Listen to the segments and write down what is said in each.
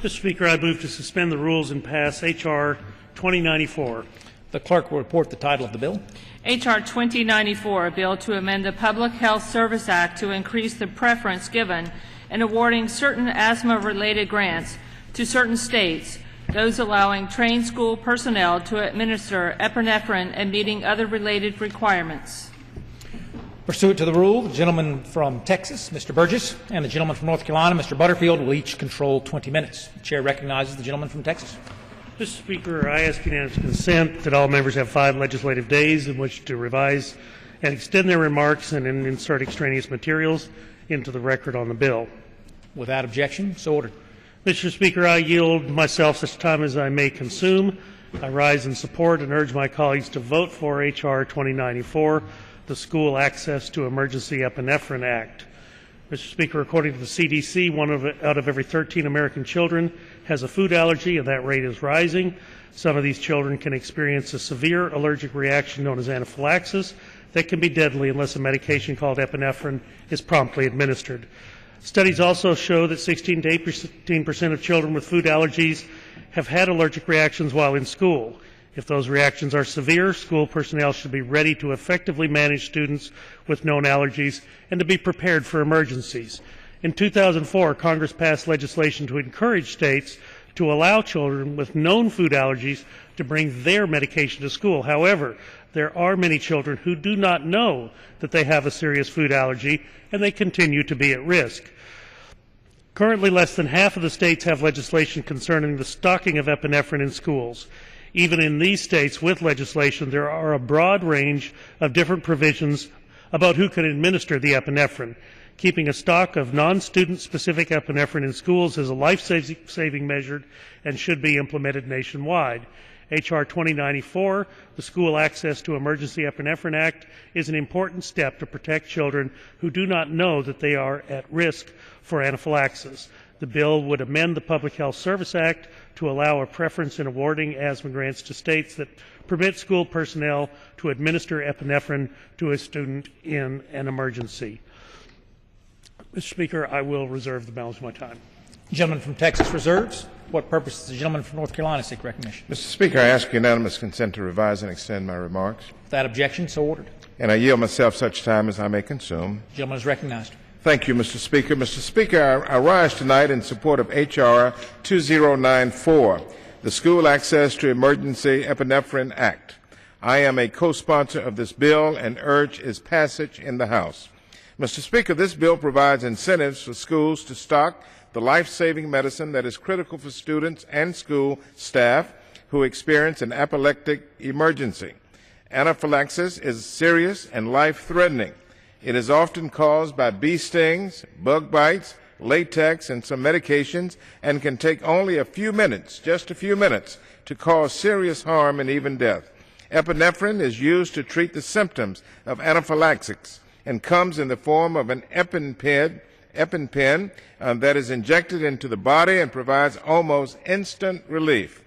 Mr. Speaker, I move to suspend the rules and pass H.R. 2094. The clerk will report the title of the bill. H.R. 2094, a bill to amend the Public Health Service Act to increase the preference given in awarding certain asthma-related grants to certain states, those allowing trained school personnel to administer epinephrine and meeting other related requirements. Pursuant to the rule, the gentleman from Texas, Mr. Burgess, and the gentleman from North Carolina, Mr. Butterfield, will each control 20 minutes. The chair recognizes the gentleman from Texas. Mr. Speaker, I ask unanimous consent that all members have 5 legislative days in which to revise and extend their remarks and insert extraneous materials into the record on the bill. Without objection, so ordered. Mr. Speaker, I yield myself such time as I may consume. I rise in support and urge my colleagues to vote for H.R. 2094, the School Access to Emergency Epinephrine Act. Mr. Speaker, according to the CDC, out of every 13 American children has a food allergy, and that rate is rising. Some of these children can experience a severe allergic reaction known as anaphylaxis that can be deadly unless a medication called epinephrine is promptly administered. Studies also show that 16 to 18% of children with food allergies have had allergic reactions while in school. If those reactions are severe, school personnel should be ready to effectively manage students with known allergies and to be prepared for emergencies. In 2004, Congress passed legislation to encourage states to allow children with known food allergies to bring their medication to school. However, there are many children who do not know that they have a serious food allergy, and they continue to be at risk. Currently, less than half of the states have legislation concerning the stocking of epinephrine in schools. Even in these states with legislation, there are a broad range of different provisions about who can administer the epinephrine. Keeping a stock of non-student specific epinephrine in schools is a life-saving measure and should be implemented nationwide. H.R. 2094, the School Access to Emergency Epinephrine Act, is an important step to protect children who do not know that they are at risk for anaphylaxis. The bill would amend the Public Health Service Act to allow a preference in awarding asthma grants to states that permit school personnel to administer epinephrine to a student in an emergency. Mr. Speaker, I will reserve the balance of my time. The gentleman from Texas reserves. What purpose does the gentleman from North Carolina seek recognition? Mr. Speaker, I ask unanimous consent to revise and extend my remarks. Without objection, so ordered. And I yield myself such time as I may consume. The gentleman is recognized. Thank you, Mr. Speaker. Mr. Speaker, I rise tonight in support of H.R. 2094, the School Access to Emergency Epinephrine Act. I am a co-sponsor of this bill and urge its passage in the House. Mr. Speaker, this bill provides incentives for schools to stock the life-saving medicine that is critical for students and school staff who experience an apoplectic emergency. Anaphylaxis is serious and life-threatening. It is often caused by bee stings, bug bites, latex, and some medications, and can take only a few minutes, just a few minutes, to cause serious harm and even death. Epinephrine is used to treat the symptoms of anaphylaxis and comes in the form of an epinephrine that is injected into the body and provides almost instant relief.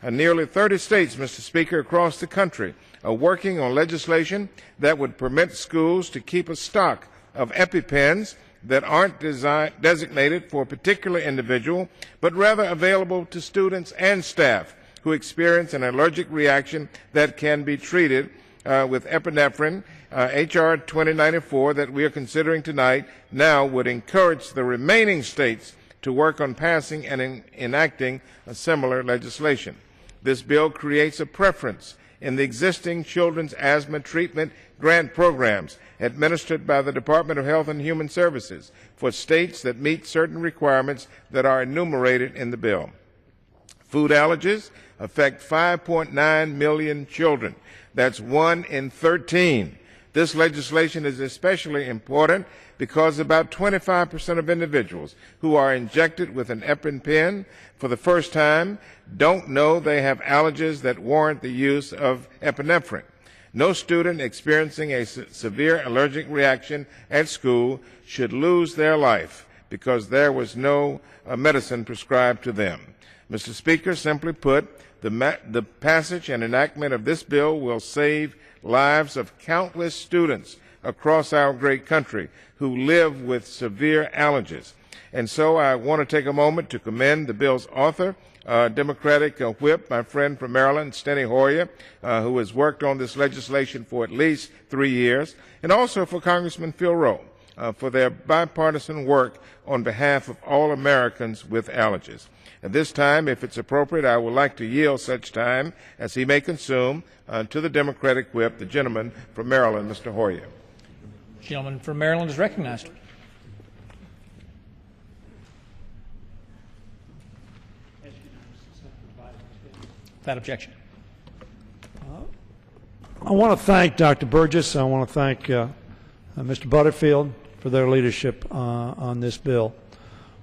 Nearly 30 states, Mr. Speaker, across the country are working on legislation that would permit schools to keep a stock of EpiPens that aren't designated for a particular individual, but rather available to students and staff who experience an allergic reaction that can be treated with epinephrine. H.R. 2094 that we are considering tonight now would encourage the remaining states to work on passing and enacting a similar legislation. This bill creates a preference in the existing children's asthma treatment grant programs administered by the Department of Health and Human Services for states that meet certain requirements that are enumerated in the bill. Food allergies affect 5.9 million children. That's 1 in 13. This legislation is especially important because about 25% of individuals who are injected with an EpiPen for the first time don't know they have allergies that warrant the use of epinephrine. No student experiencing a severe allergic reaction at school should lose their life because there was no medicine prescribed to them. Mr. Speaker, simply put, the passage and enactment of this bill will save lives of countless students across our great country who live with severe allergies. And so I want to take a moment to commend the bill's author, Democratic whip, my friend from Maryland, STENY Hoyer, who has worked on this legislation for at least 3 years, and also for Congressman Phil Rowe for their bipartisan work on behalf of all Americans with allergies. At this time, if it's appropriate, I would like to yield such time as he may consume to the Democratic whip, the gentleman from Maryland, Mr. Hoyer. The gentleman from Maryland is recognized. Without objection. I want to thank Dr. Burgess. I want to thank Mr. Butterfield for their leadership on this bill.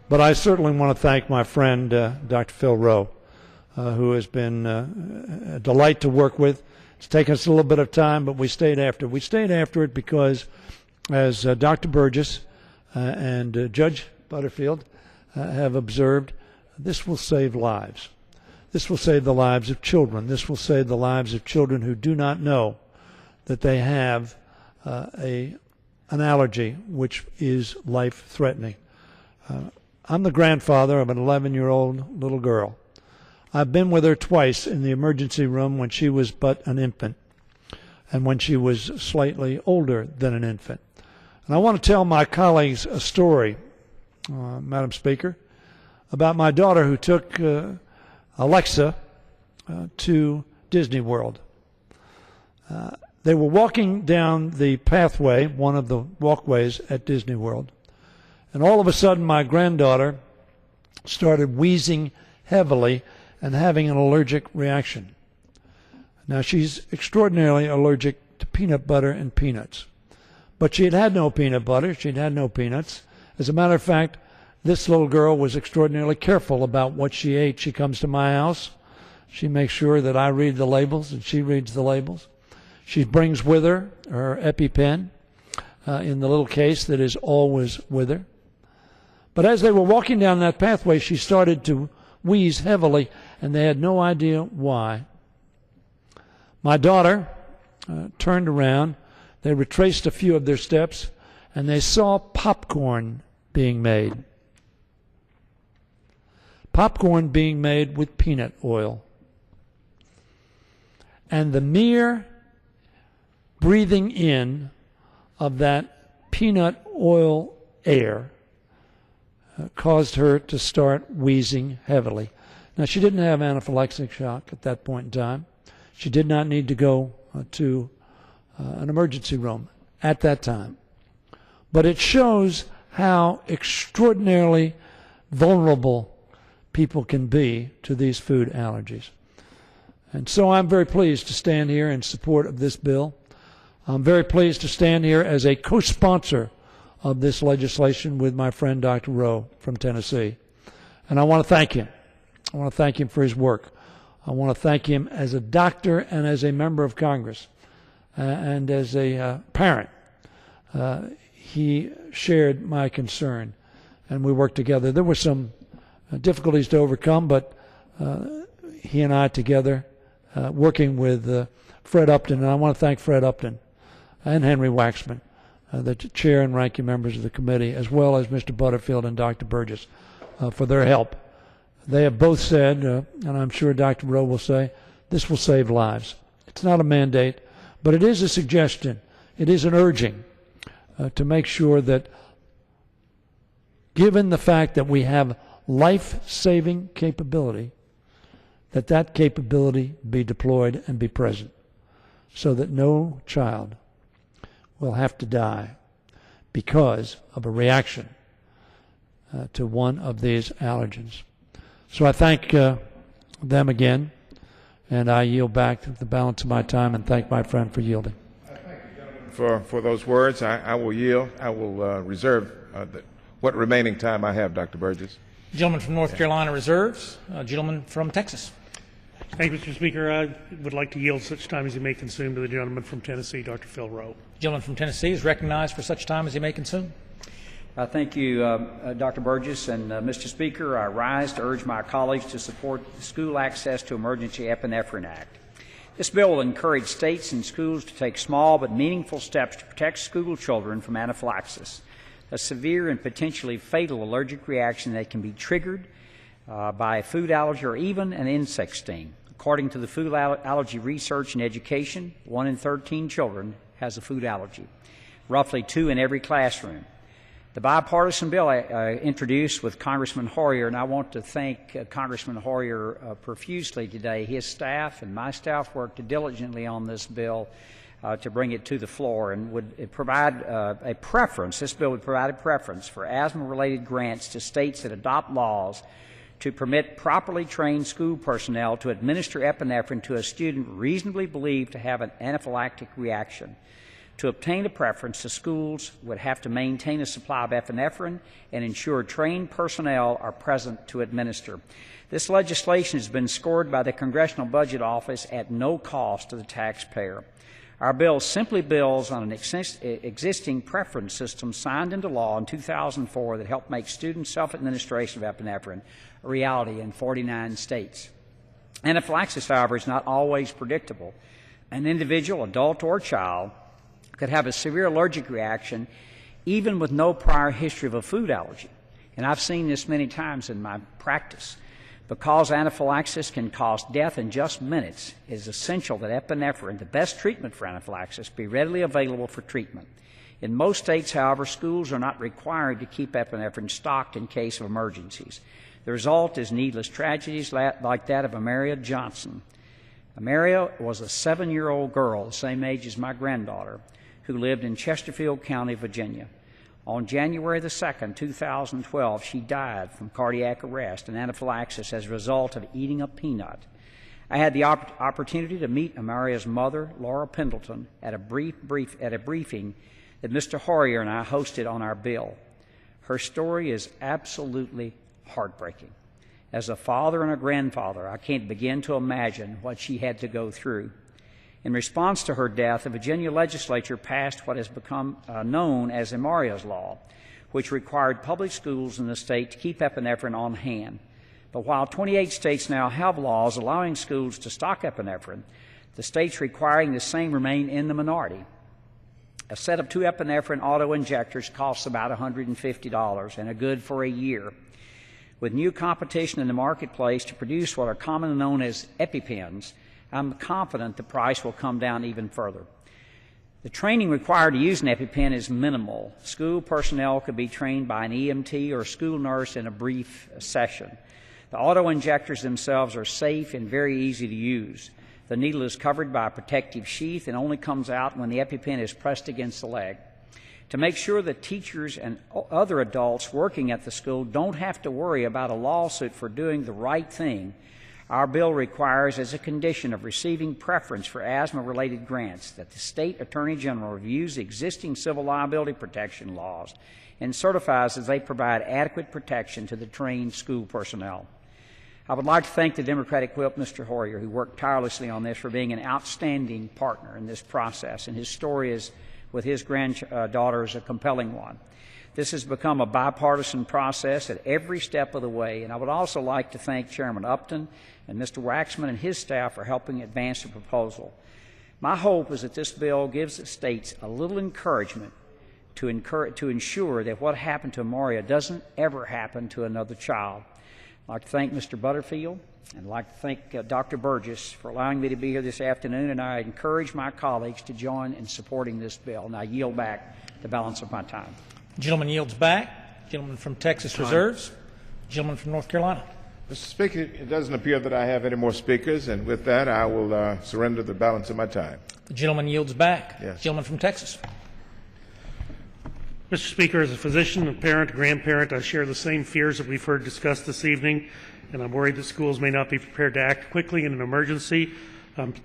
But I certainly want to thank my friend, Dr. Phil Rowe, who has been a delight to work with. It's taken us a little bit of time, but we stayed after. We stayed after it because, as Dr. Burgess and Judge Butterfield have observed, this will save lives. This will save the lives of children. This will save the lives of children who do not know that they have an allergy which is life-threatening. I'm the grandfather of an 11-year-old little girl. I've been with her twice in the emergency room when she was but an infant and when she was slightly older than an infant. And I want to tell my colleagues a story, Madam Speaker, about my daughter who took Alexa to Disney World. They were walking down the pathway, one of the walkways at Disney World, and all of a sudden my granddaughter started wheezing heavily and having an allergic reaction. Now, she's extraordinarily allergic to peanut butter and peanuts. But she had had no peanut butter, she'd had no peanuts. As a matter of fact, this little girl was extraordinarily careful about what she ate. She comes to my house. She makes sure that I read the labels and she reads the labels. She brings with her her EpiPen in the little case that is always with her. But as they were walking down that pathway, she started to wheeze heavily, and they had no idea why. My daughter turned around. They retraced a few of their steps, and they saw popcorn being made. Popcorn being made with peanut oil. And the mere breathing in of that peanut oil air caused her to start wheezing heavily. Now, she didn't have anaphylactic shock at that point in time. She did not need to go to an emergency room at that time. But it shows how extraordinarily vulnerable people can be to these food allergies. And so I'm very pleased to stand here in support of this bill. I'm very pleased to stand here as a co-sponsor of this legislation with my friend Dr. Rowe from Tennessee. And I want to thank him. I want to thank him for his work. I want to thank him as a doctor and as a member of Congress and as a parent. He shared my concern, and we worked together. There were some difficulties to overcome, but he and I together, working with Fred Upton, and I want to thank Fred Upton and Henry Waxman, the chair and ranking members of the committee, as well as Mr. Butterfield and Dr. Burgess, for their help. They have both said, and I'm sure Dr. Rowe will say, this will save lives. It's not a mandate, but it is a suggestion. It is an urging to make sure that, given the fact that we have life-saving capability, that that capability be deployed and be present so that no child will have to die because of a reaction to one of these allergens. So I thank them again, and I yield back the balance of my time and thank my friend for yielding. I thank you, gentlemen, for those words. I will yield. I will reserve what remaining time I have, Dr. Burgess. Gentleman from North Carolina reserves. Gentleman from Texas. Thank you, Mr. Speaker. I would like to yield such time as he may consume to the gentleman from Tennessee, Dr. Phil Rowe. Gentleman from Tennessee is recognized for such time as he may consume. Thank you, Dr. Burgess. And Mr. Speaker, I rise to urge my colleagues to support the School Access to Emergency Epinephrine Act. This bill will encourage states and schools to take small but meaningful steps to protect school children from anaphylaxis. a severe and potentially fatal allergic reaction that can be triggered by a food allergy or even an insect sting. According to the Food Allergy Research and Education, 1 in 13 children has a food allergy, roughly 2 in every classroom. The bipartisan bill I introduced with Congressman Hoyer, and I want to thank Congressman Hoyer profusely today. His staff and my staff worked diligently on this bill to bring it to the floor, and would provide a preference. This bill would provide a preference for asthma-related grants to states that adopt laws to permit properly trained school personnel to administer epinephrine to a student reasonably believed to have an anaphylactic reaction. To obtain a preference, the schools would have to maintain a supply of epinephrine and ensure trained personnel are present to administer. This legislation has been scored by the Congressional Budget Office at no cost to the taxpayer. Our bill simply builds on an existing preference system signed into law in 2004 that helped make student self-administration of epinephrine a reality in 49 states. Anaphylaxis, however, is not always predictable. An individual, adult or child, could have a severe allergic reaction even with no prior history of a food allergy. And I've seen this many times in my practice. Because anaphylaxis can cause death in just minutes, it is essential that epinephrine, the best treatment for anaphylaxis, be readily available for treatment. In most states, however, schools are not required to keep epinephrine stocked in case of emergencies. The result is needless tragedies like that of Amaria Johnson. Amaria was a 7-year-old girl, the same age as my granddaughter, who lived in Chesterfield County, Virginia. On January the 2nd, 2012, she died from cardiac arrest and anaphylaxis as a result of eating a peanut. I had the opportunity to meet Amaria's mother, Laura Pendleton, at a briefing that Mr. Hoyer and I hosted on our bill. Her story is absolutely heartbreaking. As a father and a grandfather, I can't begin to imagine what she had to go through. In response to her death, the Virginia legislature passed what has become known as Amaria's Law, which required public schools in the state to keep epinephrine on hand. But while 28 states now have laws allowing schools to stock epinephrine, the states requiring the same remain in the minority. A set of 2 epinephrine auto-injectors costs about $150 and are good for a year. With new competition in the marketplace to produce what are commonly known as EpiPens, I'm confident the price will come down even further. The training required to use an EpiPen is minimal. School personnel could be trained by an EMT or school nurse in a brief session. The auto-injectors themselves are safe and very easy to use. The needle is covered by a protective sheath and only comes out when the EpiPen is pressed against the leg. To make sure that teachers and other adults working at the school don't have to worry about a lawsuit for doing the right thing, our bill requires, as a condition of receiving preference for asthma-related grants, that the State Attorney General reviews existing civil liability protection laws and certifies that they provide adequate protection to the trained school personnel. I would like to thank the Democratic whip, Mr. Hoyer, who worked tirelessly on this, for being an outstanding partner in this process, and his story with his granddaughter is a compelling one. This has become a bipartisan process at every step of the way, and I would also like to thank Chairman Upton and Mr. Waxman and his staff for helping advance the proposal. My hope is that this bill gives the states a little encouragement to ensure that what happened to Amaria doesn't ever happen to another child. I'd like to thank Mr. Butterfield, and I'd like to thank Dr. Burgess for allowing me to be here this afternoon, and I encourage my colleagues to join in supporting this bill. And I yield back the balance of my time. The gentleman yields back. Gentleman from Texas reserves. Gentleman from North Carolina. Mr. Speaker, it doesn't appear that I have any more speakers, and with that, I will surrender the balance of my time. The gentleman yields back. Yes. Gentleman from Texas. Mr. Speaker, as a physician, a parent, grandparent, I share the same fears that we've heard discussed this evening, and I'm worried that schools may not be prepared to act quickly in an emergency.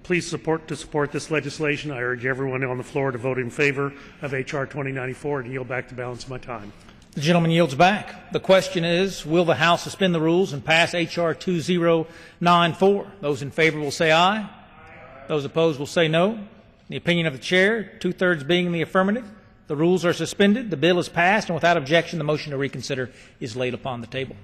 Please support this legislation. I urge everyone on the floor to vote in favor of H.R. 2094 and yield back the balance of my time. The gentleman yields back. The question is, will the House suspend the rules and pass H.R. 2094? Those in favor will say aye. Those opposed will say no. In the opinion of the chair, 2/3 being in the affirmative, the rules are suspended, the bill is passed, and without objection, the motion to reconsider is laid upon the table.